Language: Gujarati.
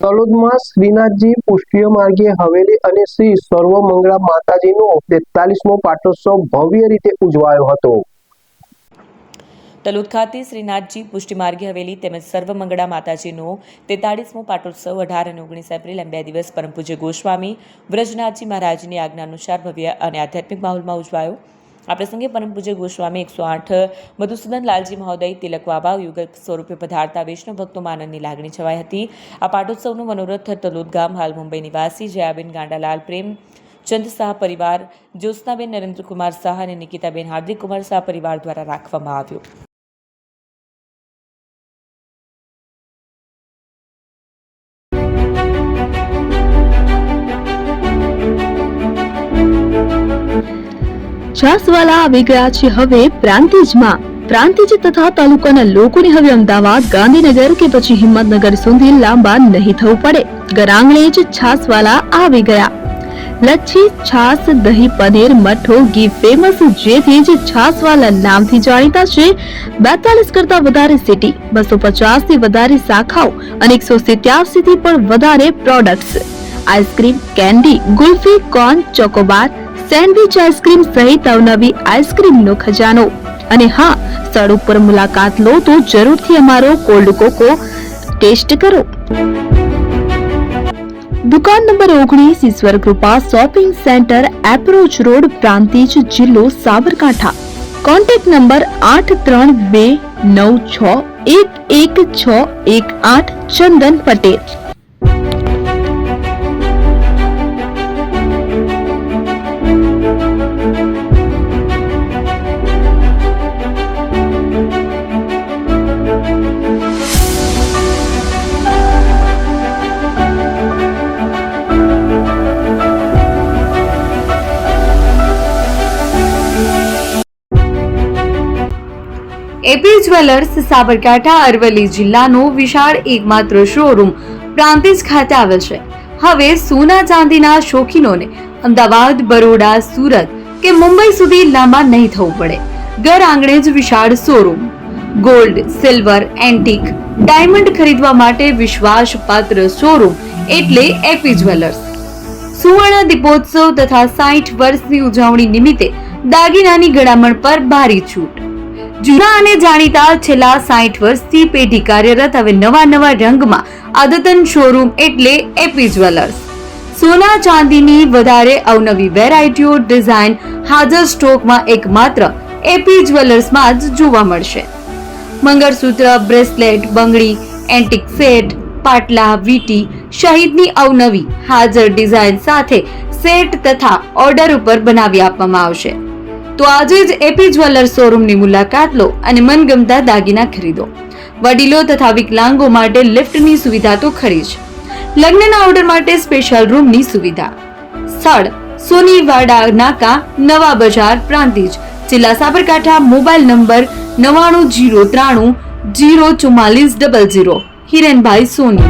તલોદમાં શ્રીનાથજી પુષ્ટિય માર્ગીય હવેલી અને શ્રી સર્વમંગળા માતાજીનો 43મો પાટોત્સવ ભવ્ય રીતે ઉજવાયો હતો। તલોદ ખાતે શ્રીનાથજી પુષ્ટિમાર્ગી હવેલી તેમજ સર્વમંગળા માતાજીનો 43મો પાટોત્સવ 18 અને 19 એપ્રિલ એમ 2 દિવસ પરમ પૂજ્ય ગોસ્વામી વ્રજનાથજી મહારાજની આજ્ઞા અનુસાર ભવ્ય અને આધ્યાત્મિક માહોલમાં ઉજવાયો। આ પ્રસંગે પરમ પૂજ્ય ગોસ્વામી 108 મધુસૂદન લાલજી મહોદય તિલક વાબા યુગલ સ્વરૂપે પધારતા વૈષ્ણવ ભક્તોમાં આનંદની લાગણી છવાઈ હતી। આ પાટોત્સવનું મનોરથ તલોદ ગામ હાલ મુંબઈ નિવાસી જયાબેન ગાંડાલાલ પ્રેમ ચંદ શાહ પરિવાર, જ્યોત્સનાબેન નરેન્દ્રકુમાર શાહ અને નિકિતાબેન હાર્દિક કુમાર શાહ પરિવાર દ્વારા રાખવામાં આવ્યો। છાસવાલા આવી ગયા છે હવે પ્રાંતિજમાં। પ્રાંતિજ તથા તાલુકાના લોકોને હવે અમદાવાદ, ગાંધીનગર કે પછી હિંમતનગર સુધી લાંબા નહીં થવું પડે। ઘર આંગણે જ છાસવાલા આવી ગયા। લચ્છી, છાસ, દહીં, પનીર, મઠો, ઘી ફેમસ, જેથી જ છાસવાલા નામથી જાણીતા છે। 42 કરતા વધારે સિટી, 250 થી વધારે શાખાઓ અને 187 થી પણ વધારે products. Ice cream, candy, kulfi, corn, Chocobar, sandwich ice cream સહિત અવનવી આઈસ્ક્રીમનો ખજાનો। અને હા, સ્થળ ઉપર મુલાકાત લો તો જરૂરથી અમારો કોલ્ડ કોકો ટેસ્ટ કરો। દુકાન number 19, Ishwar Krupa shopping centre, approach road, Prantij, જિલ્લો Sabarkantha. Contact number 8396111618 Chandan Patel. AP jewellers Sabarkantha Aravalli જિલ્લાનો વિશાળ એકમાત્ર શોરૂમ પ્રાંતિજ ખાતે આવેલ છે। હવે સોના ચાંદીના શોખીનોને અમદાવાદ, બરોડા, સુરત કે મુંબઈ સુધી લાંબા નહીં થવું પડે। ઘર આંગણે જ વિશાળ showroom. Gold, silver, antique, diamond ખરીદવા માટે વિશ્વાસપાત્ર શોરૂમ એટલે એપી જ્વેલર્સ। સુવર્ણ દીપોત્સવ તથા 60 વર્ષની ઉજવણી નિમિત્તે દાગીનાની ગળામણ પર ભારી છૂટ। જૂના અને જાણીતા છેલ્લા 60 વર્ષથી પેઢી કાર્યરત હવે નવા રંગમાં અદ્યતન શોરૂમ એટલે એપી જ્વેલર્સ। સોના ચાંદીની વધારે અવનવી વેરાયટીઓ, ડિઝાઇન હાજર સ્ટોકમાં એકમાત્ર એપી જ્વેલર્સમાં જ જોવા મળશે। મંગળસૂત્ર, બ્રેસલેટ, બંગડી, એન્ટિક સેટ, પાટલા, વીટી સહિતની અવનવી હાજર ડિઝાઇન સાથે સેટ તથા ઓર્ડર ઉપર બનાવી આપવામાં આવશે। તો આજે જ એપી જ્વેલર્સ શોરૂમની મુલાકાત લો અને મનગમતા દાગીના ખરીદો। વડીલો તથા વિકલાંગો માટે લિફ્ટની સુવિધા તો ખરી જ, લગ્નના ઓર્ડર માટે સ્પેશિયલ રૂમની સુવિધા। સ્થળ સોનીવાડા નાકા, નવા બજાર, પ્રાંતિજ, જિલ્લા સાબરકાંઠા। Mobile number 9903304400। હિરેનભાઈ સોની।